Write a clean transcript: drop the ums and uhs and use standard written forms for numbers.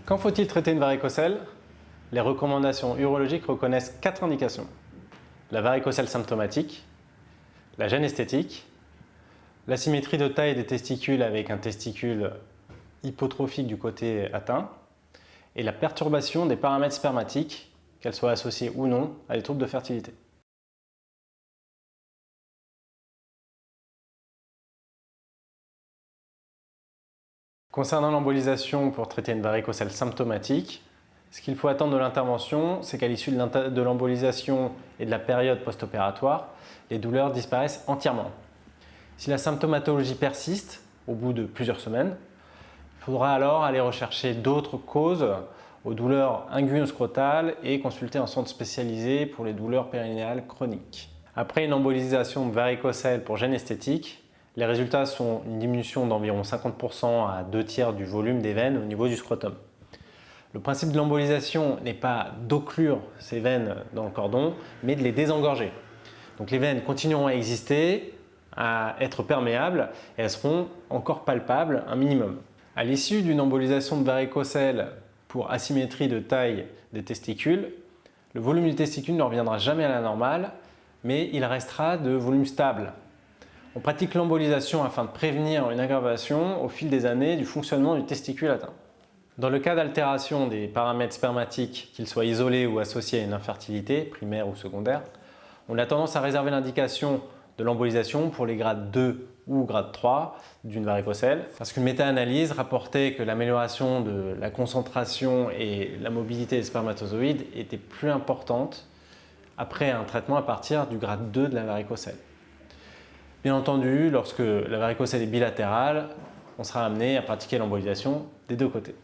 Quand faut-il traiter une varicocèle? Les recommandations urologiques reconnaissent 4 indications. La varicocèle symptomatique, la gêne esthétique, l'asymétrie de taille des testicules avec un testicule hypotrophique du côté atteint et la perturbation des paramètres spermatiques, qu'elles soient associées ou non à des troubles de fertilité. Concernant l'embolisation pour traiter une varicocèle symptomatique, ce qu'il faut attendre de l'intervention, c'est qu'à l'issue de l'embolisation et de la période post-opératoire, les douleurs disparaissent entièrement. Si la symptomatologie persiste au bout de plusieurs semaines, il faudra alors aller rechercher d'autres causes aux douleurs inguinoscrotales et consulter un centre spécialisé pour les douleurs périnéales chroniques. Après une embolisation varicocèle pour gêne esthétique, les résultats sont une diminution d'environ 50% à 2/3 du volume des veines au niveau du scrotum. Le principe de l'embolisation n'est pas d'occlure ces veines dans le cordon, mais de les désengorger. Donc les veines continueront à exister, à être perméables et elles seront encore palpables un minimum. À l'issue d'une embolisation de varicocèle pour asymétrie de taille des testicules, le volume du testicule ne reviendra jamais à la normale, mais il restera de volume stable. On pratique l'embolisation afin de prévenir une aggravation au fil des années du fonctionnement du testicule atteint. Dans le cas d'altération des paramètres spermatiques, qu'ils soient isolés ou associés à une infertilité, primaire ou secondaire, on a tendance à réserver l'indication de l'embolisation pour les grades 2 ou grade 3 d'une varicocèle, parce qu'une méta-analyse rapportait que l'amélioration de la concentration et la mobilité des spermatozoïdes était plus importante après un traitement à partir du grade 2 de la varicocèle. Bien entendu, lorsque la varicocèle est bilatérale, on sera amené à pratiquer l'embolisation des deux côtés.